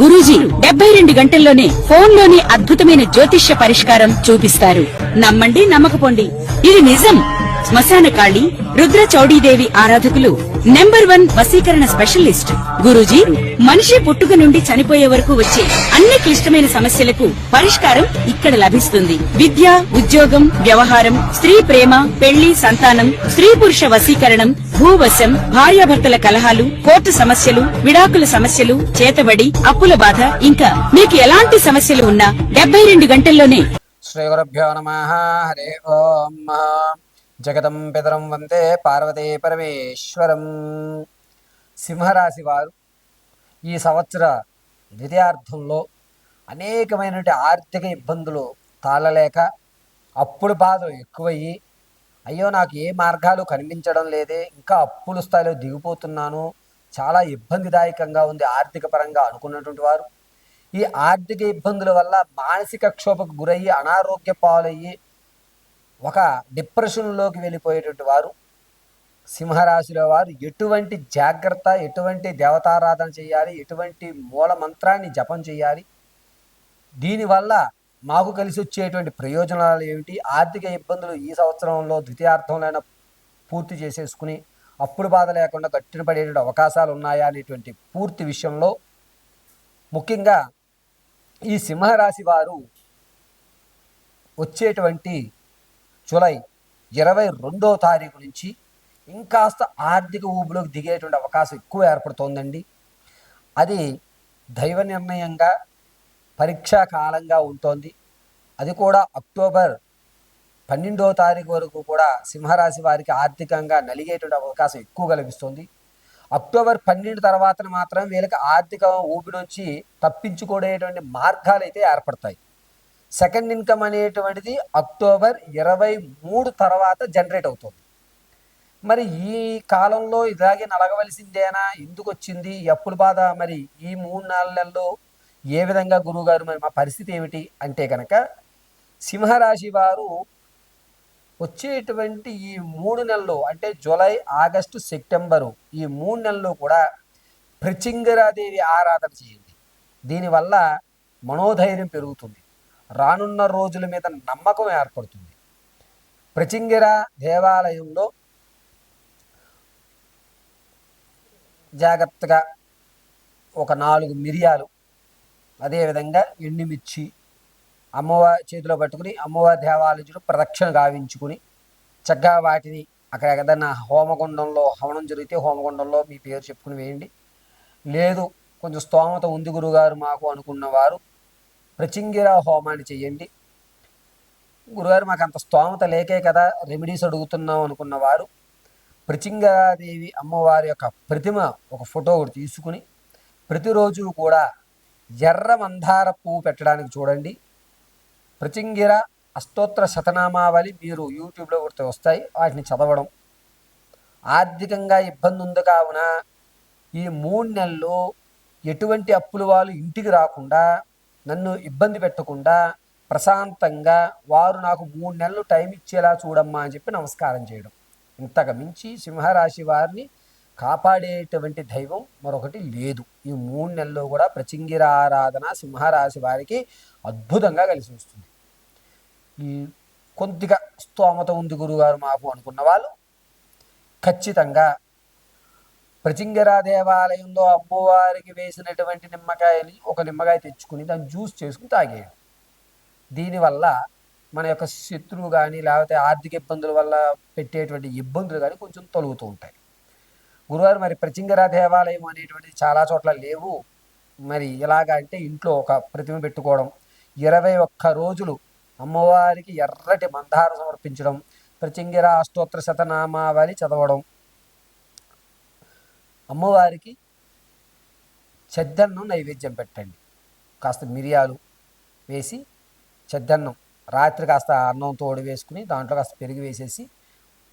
గురూజీ 72 గంటల్లోనే ఫోన్లోని అద్భుతమైన జ్యోతిష్య పరిష్కారం చూపిస్తారు. నమ్మండి, నమ్మకపోండి, ఇది నిజం. శ్మశాన కాళి రుద్ర చౌడీదేవి ఆరాధకులు నంబర్ 1 వశీకరణ స్పెషలిస్ట్ గురూజీ. మనిషి పుట్టుక నుండి చనిపోయే వరకు వచ్చే అన్ని క్లిష్టమైన సమస్యలకు పరిష్కారం ఇక్కడ లభిస్తుంది. విద్య, ఉద్యోగం, వ్యవహారం, స్త్రీ ప్రేమ, పెళ్లి, సంతానం, స్త్రీ పురుష వశీకరణం, భూవశం, భార్యాభర్తల కలహాలు, కోర్టు సమస్యలు, విడాకుల సమస్యలు, చేతబడి, అప్పుల బాధ, ఇంకా మీకు ఎలాంటి సమస్యలు ఉన్నా 72 గంటల్లోనే. శ్రీ గురుభ్యో నమః. హరి ఓం. జగతం పితరం వందే పార్వతీ పరమేశ్వరం. సింహరాశి వారు ఈ సంవత్సర ద్వితీయార్థంలో అనేకమైనటువంటి ఆర్థిక ఇబ్బందులు తాళలేక అప్పుల బాధలు ఎక్కువయ్యి, అయ్యో నాకు ఏ మార్గాలు కనిపించడం లేదే, ఇంకా అప్పుల స్థాయిలో దిగిపోతున్నాను, చాలా ఇబ్బందిదాయకంగా ఉంది ఆర్థిక పరంగా అనుకున్నటువంటి వారు ఈ ఆర్థిక ఇబ్బందుల వల్ల మానసిక క్షోభకు గురయ్యి అనారోగ్య పాలయ్యి ఒక డిప్రెషన్లోకి వెళ్ళిపోయేటువంటి వారు సింహరాశిలో వారు ఎటువంటి జాగ్రత్త, ఎటువంటి దేవతారాధన చేయాలి, ఎటువంటి మూల మంత్రాన్ని జపం చేయాలి, దీనివల్ల మాకు కలిసి వచ్చేటువంటి ప్రయోజనాలు ఏమిటి, ఆర్థిక ఇబ్బందులు ఈ సంవత్సరంలో ద్వితీయార్థంలో పూర్తి చేసేసుకుని అప్పుడు బాధ లేకుండా గట్టిన పడేటువంటి అవకాశాలు ఉన్నాయా అనేటువంటి పూర్తి విషయంలో ముఖ్యంగా ఈ సింహరాశి వారు వచ్చేటువంటి జూలై 22వ తారీఖు నుంచి ఇంకాస్త ఆర్థిక ఊబిలోకి దిగేటువంటి అవకాశం ఎక్కువ ఏర్పడుతోందండి. అది దైవ నిర్ణయంగా పరీక్షా కాలంగా ఉంటుంది. అది కూడా అక్టోబర్ 12వ తారీఖు వరకు కూడా సింహరాశి వారికి ఆర్థికంగా నలిగేటువంటి అవకాశం ఎక్కువగా లభిస్తుంది. అక్టోబర్ 12 తర్వాత మాత్రం వీళ్ళకి ఆర్థిక ఊబి నుంచి తప్పించుకునేటువంటి మార్గాలు అయితే ఏర్పడతాయి. సెకండ్ ఇన్కమ్ అనేటువంటిది అక్టోబర్ 23 తర్వాత జనరేట్ అవుతుంది. మరి ఈ కాలంలో ఇలాగే నలగవలసిందేనా, ఎందుకు వచ్చింది అప్పుల బాధ, మరి ఈ 3-4 నెలల్లో ఏ విధంగా గురువుగారు మరి మా పరిస్థితి ఏమిటి అంటే కనుక, సింహరాశి వారు వచ్చేటువంటి ఈ 3 నెలలు అంటే జూలై, ఆగస్టు, సెప్టెంబరు ఈ 3 నెలలు కూడా ప్రచింగరాదేవి ఆరాధన చేయండి. దీనివల్ల మనోధైర్యం పెరుగుతుంది, రానున్న రోజుల మీద నమ్మకం ఏర్పడుతుంది. ప్రచింగిర దేవాలయంలో జాగ్రత్తగా ఒక 4 మిరియాలు, అదేవిధంగా ఎండుమిర్చి అమ్మవారి చేతిలో పట్టుకుని అమ్మవారి దేవాలయంలో ప్రదక్షిణ గావించుకుని చక్కగా వాటిని అక్కడ ఏదైనా హోమగుండంలో హవనం జరిగితే హోమగుండంలో మీ పేరు చెప్పుకుని వేయండి. లేదు కొంచెం స్తోమత ఉంది గురుగారు మాకు అనుకున్నవారు ప్రచింగిర హోమాన్ని చెయ్యండి. గురుగారు మాకు అంత స్తోమత లేకే కదా రెమెడీస్ అడుగుతున్నాం అనుకున్నవారు ప్రచింగరాదేవి అమ్మవారి యొక్క ప్రతిమ ఒక ఫోటో ఒకటి తీసుకుని ప్రతిరోజు కూడా ఎర్ర మందార పువ్వు పెట్టడానికి చూడండి. ప్రచింగిర అష్టోత్తర శతనామావళి మీరు యూట్యూబ్లో కొడితే వస్తాయి, వాటిని చదవడం. ఆర్థికంగా ఇబ్బంది ఉంది కావున ఈ 3 నెలలు ఎటువంటి అప్పుల వాళ్ళు ఇంటికి రాకుండా, నన్ను ఇబ్బంది పెట్టకుండా ప్రశాంతంగా వారు నాకు 3 నెలలు టైం ఇచ్చేలా చూడమ్మా అని చెప్పి నమస్కారం చేయడం. ఇంతకు మించి సింహరాశి వారిని కాపాడేటువంటి దైవం మరొకటి లేదు. ఈ 3 నెలల్లో కూడా ప్రచింగిర ఆరాధన సింహరాశి వారికి అద్భుతంగా కలిసి వస్తుంది. ఈ కొద్దిగా స్తోమత ఉంది గురుగారు మాకు అనుకున్న వాళ్ళు ఖచ్చితంగా ప్రచింగిర దేవాలయంలో అమ్మవారికి వేసినటువంటి నిమ్మకాయని ఒక నిమ్మకాయ తెచ్చుకుని దాన్ని జ్యూస్ చేసుకుని తాగేయడం. దీనివల్ల మన యొక్క శత్రువు కానీ లేకపోతే ఆర్థిక ఇబ్బందుల వల్ల పెట్టేటువంటి ఇబ్బందులు కానీ కొంచెం తొలుగుతూ ఉంటాయి. గురువారు మరి ప్రచింగిర దేవాలయం అనేటువంటిది చాలా చోట్ల లేవు. మరి ఎలాగా అంటే ఇంట్లో ఒక ప్రతిమ పెట్టుకోవడం, 21 రోజులు అమ్మవారికి ఎర్రటి మందారం సమర్పించడం, ప్రచింగిర అష్టోత్తర శతనామావళి చదవడం, అమ్మవారికి చెద్దన్నం నైవేద్యం పెట్టండి. కాస్త మిరియాలు వేసి చెద్దన్నం రాత్రి కాస్త అన్నం తోడు వేసుకుని దాంట్లో కాస్త పెరుగు వేసేసి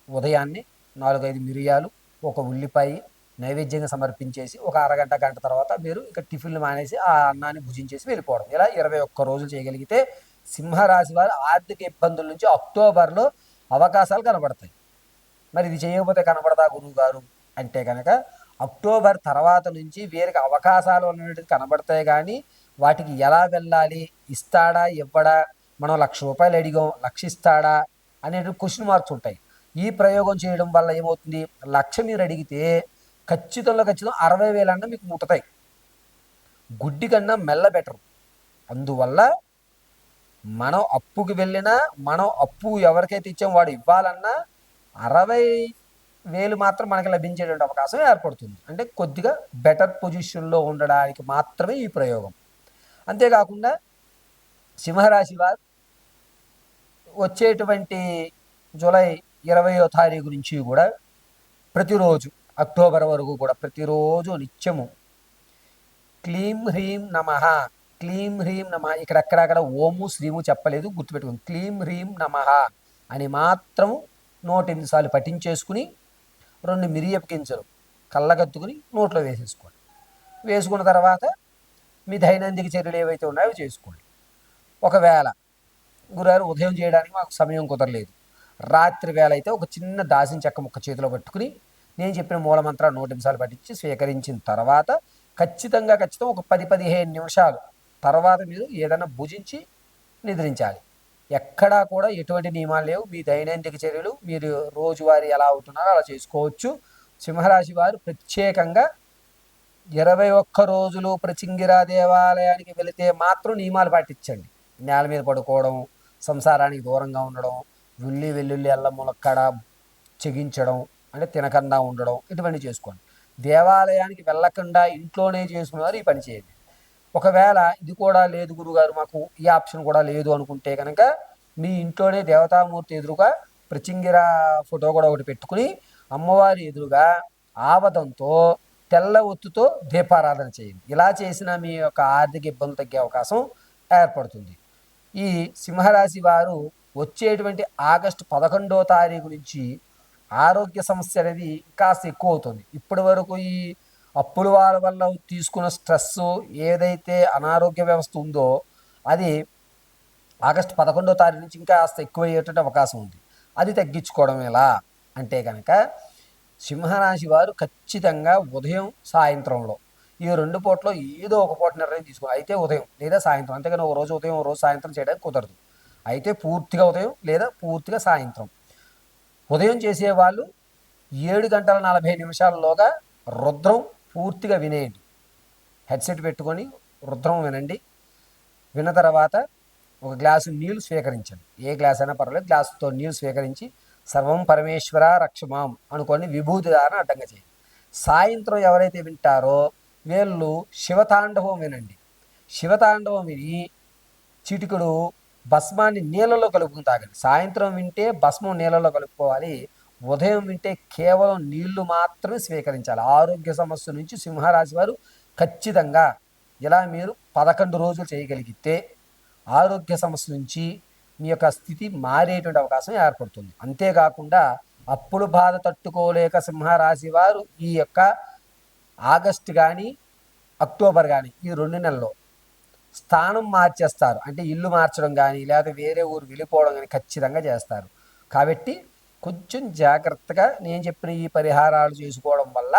ఉదయాన్నే 4-5 మిరియాలు, ఒక ఉల్లిపాయ నైవేద్యంగా సమర్పించేసి ఒక అరగంట గంట తర్వాత మీరు ఇక టిఫిన్లు మానేసి ఆ అన్నాన్ని భుజించేసి వెళ్ళిపోవడం. ఇలా 21 రోజులు చేయగలిగితే సింహరాశి వారు ఆర్థిక ఇబ్బందుల నుంచి అక్టోబర్లో అవకాశాలు కనబడతాయి. మరి ఇది చేయకపోతే కనబడదా గురువు గారు అంటే కనుక అక్టోబర్ తర్వాత నుంచి వీరికి అవకాశాలు అనేవి కనబడతాయి, కానీ వాటికి ఎలా వెళ్ళాలి, ఇస్తాడా ఇవ్వడా, మనం ₹1,00,000 అడిగాం, లక్ష ఇస్తాడా అనేటువంటి క్వశ్చన్ మార్క్స్ ఉంటాయి. ఈ ప్రయోగం చేయడం వల్ల ఏమవుతుంది, 1,00,000 మీరు అడిగితే ఖచ్చితం 60,000 అన్న మీకు ముట్టుతాయి. గుడ్డి కన్నా మెల్ల బెటర్. అందువల్ల మనం అప్పుకి వెళ్ళినా, మనం అప్పు ఎవరికైతే ఇచ్చాం వాడు ఇవ్వాలన్నా 60,000 మాత్రం మనకి లభించేటువంటి అవకాశం ఏర్పడుతుంది. అంటే కొద్దిగా బెటర్ పొజిషన్లో ఉండడానికి మాత్రమే ఈ ప్రయోగం. అంతేకాకుండా సింహరాశి వారు వచ్చేటువంటి జూలై 20వ తారీఖు నుంచి కూడా ప్రతిరోజు అక్టోబర్ వరకు కూడా ప్రతిరోజు నిత్యము క్లీం హ్రీం నమః, క్లీం హ్రీం నమః, ఇక్కడక్కడ ఓము శ్రీము చెప్పలేదు, గుర్తుపెట్టుకుని క్లీం హ్రీం నమః అని మాత్రం 108 సార్లు పఠించేసుకుని 2 మిరియపు గింజలు కళ్ళగత్తుకుని నోట్లో వేసేసుకోండి. వేసుకున్న తర్వాత మీ దైనందిక చర్యలు ఏవైతే ఉన్నాయో చేసుకోండి. ఒకవేళ గురుగారు ఉదయం చేయడానికి మాకు సమయం కుదరలేదు, రాత్రి వేళ అయితే ఒక చిన్న దాసిన చెక్క ముక్క చేతిలో పట్టుకుని నేను చెప్పిన మూలమంత్రాలు 100 నిమిషాలు పట్టించి స్వీకరించిన తర్వాత ఖచ్చితం ఒక 10-15 నిమిషాలు తర్వాత మీరు ఏదైనా భుజించి నిద్రించాలి. ఎక్కడా కూడా ఎటువంటి నియమాలు లేవు. మీ దైనందిక చర్యలు మీరు రోజువారీ ఎలా అవుతున్నారో అలా చేసుకోవచ్చు. సింహరాశి వారు ప్రత్యేకంగా 21 రోజులు ప్రచింగిరా దేవాలయానికి వెళితే మాత్రం నియమాలు పాటించండి. నేల మీద పడుకోవడం, సంసారానికి దూరంగా ఉండడం, వెల్లుల్లి అల్లం ములక్కడ చెగించడం, అంటే తినకుండా ఉండడం, ఇటువంటి చేసుకోండి. దేవాలయానికి వెళ్ళకుండా ఇంట్లోనే చేసుకునేవారు ఈ పని చేయండి. ఒకవేళ ఇది కూడా లేదు గురుగారు మాకు ఈ ఆప్షన్ కూడా లేదు అనుకుంటే కనుక మీ ఇంట్లోనే దేవతామూర్తి ఎదురుగా ప్రచింగిరా ఫోటో కూడా ఒకటి పెట్టుకుని అమ్మవారి ఎదురుగా ఆవదంతో తెల్ల ఒత్తుతో దీపారాధన చేయండి. ఇలా చేసిన మీ యొక్క ఆర్థిక ఇబ్బందులు తగ్గే అవకాశం ఏర్పడుతుంది. ఈ సింహరాశి వారు వచ్చేటువంటి ఆగస్టు 11వ తారీఖు నుంచి ఆరోగ్య సమస్య అనేది కాస్త ఎక్కువ అవుతుంది. ఇప్పటి వరకు ఈ అప్పుల వల్ల తీసుకున్న స్ట్రెస్ ఏదైతే అనారోగ్య వ్యవస్థ ఉందో అది ఆగస్టు 11వ తారీఖు నుంచి ఇంకా కాస్త ఎక్కువయ్యేటువంటి అవకాశం ఉంది. అది తగ్గించుకోవడం ఎలా అంటే కనుక సింహరాశి వారు ఖచ్చితంగా ఉదయం సాయంత్రంలో ఈ 2 పూటలో ఏదో ఒక పూట నిర్ణయం తీసుకోవాలి. అయితే ఉదయం లేదా సాయంత్రం, అంతేగాని ఒక రోజు ఉదయం ఒక రోజు సాయంత్రం చేయడానికి కుదరదు. అయితే పూర్తిగా ఉదయం లేదా పూర్తిగా సాయంత్రం. ఉదయం చేసేవాళ్ళు 7:40 రుద్రం పూర్తిగా వినేయండి. హెడ్సెట్ పెట్టుకొని రుద్రం వినండి. విన్న తర్వాత ఒక గ్లాసు నీళ్లు స్వీకరించండి. ఏ గ్లాస్ అయినా పర్వాలేదు, గ్లాసుతో నీళ్లు స్వీకరించి సర్వం పరమేశ్వర రక్షమాం అనుకొని విభూతి ధారణ అడ్డంగా చేయండి. సాయంత్రం ఎవరైతే వింటారో వీళ్ళు శివతాండవం వినండి. శివతాండవం విని చిటికుడు భస్మాన్ని నీళ్ళలో కలుపుకుని తాగండి. సాయంత్రం వింటే భస్మం నీళ్ళలో కలుపుకోవాలి, ఉదయం వింటే కేవలం నీళ్లు మాత్రమే స్వీకరించాలి. ఆరోగ్య సమస్య నుంచి సింహరాశి వారు ఖచ్చితంగా ఇలా మీరు 11 రోజులు చేయగలిగితే ఆరోగ్య సమస్య నుంచి మీ యొక్క స్థితి మారేటువంటి అవకాశం ఏర్పడుతుంది. అంతేకాకుండా అప్పుల బాధ తట్టుకోలేక సింహరాశి వారు ఈ యొక్క ఆగస్టు కానీ అక్టోబర్ కానీ ఈ 2 నెలల్లో స్థానం మార్చేస్తారు. అంటే ఇల్లు మార్చడం కానీ లేకపోతే వేరే ఊరు వెళ్ళిపోవడం కానీ ఖచ్చితంగా చేస్తారు. కాబట్టి కొంచెం జాగ్రత్తగా నేను చెప్పిన ఈ పరిహారాలు చేసుకోవడం వల్ల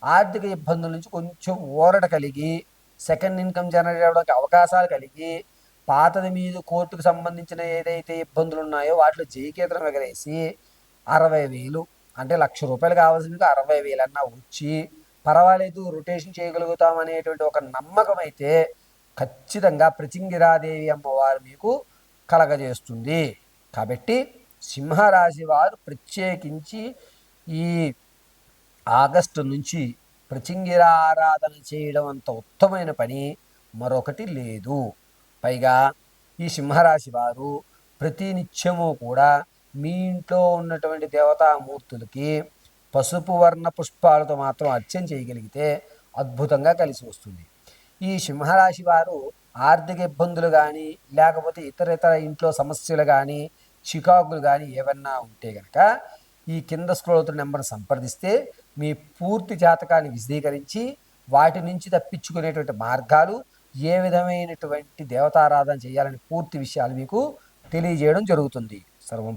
ఆర్థిక ఇబ్బందుల నుంచి కొంచెం ఊరట కలిగి సెకండ్ ఇన్కమ్ జనరేట్ అవ్వడానికి అవకాశాలు కలిగి పాతది మీద కోర్టుకు సంబంధించిన ఏదైతే ఇబ్బందులు ఉన్నాయో వాటిలో జయకేతనం ఎగరేసి 60,000 అంటే ₹1,00,000 కావాల్సిందిగా 60,000 అన్నా వచ్చి పర్వాలేదు రొటేషన్ చేయగలుగుతాం అనేటువంటి ఒక నమ్మకం అయితే ఖచ్చితంగా ప్రచింగిరాదేవి అమ్మవారు మీకు కలగజేస్తుంది. కాబట్టి సింహరాశి వారు ప్రత్యేకించి ఈ ఆగస్టు నుంచి ప్రచింగిర ఆరాధన చేయడం అంత ఉత్తమమైన పని మరొకటి లేదు. పైగా ఈ సింహరాశి వారు ప్రతినిత్యము కూడా మీ ఇంట్లో ఉన్నటువంటి దేవతామూర్తులకి పసుపు వర్ణ పుష్పాలతో మాత్రం అర్చన చేయగలిగితే అద్భుతంగా కలిసి వస్తుంది. ఈ సింహరాశి వారు ఆర్థిక ఇబ్బందులు కానీ లేకపోతే ఇతర ఇంట్లో సమస్యలు కానీ చికాకులు కానీ ఏమన్నా ఉంటే కనుక ఈ కింద స్క్రోల్ అవుతున్న నెంబర్ని సంప్రదిస్తే మీ పూర్తి జాతకాన్ని విశదీకరించి వాటి నుంచి తప్పించుకునేటువంటి మార్గాలు, ఏ విధమైనటువంటి దేవతారాధన చేయాలని పూర్తి విషయాలు మీకు తెలియజేయడం జరుగుతుంది. సర్వం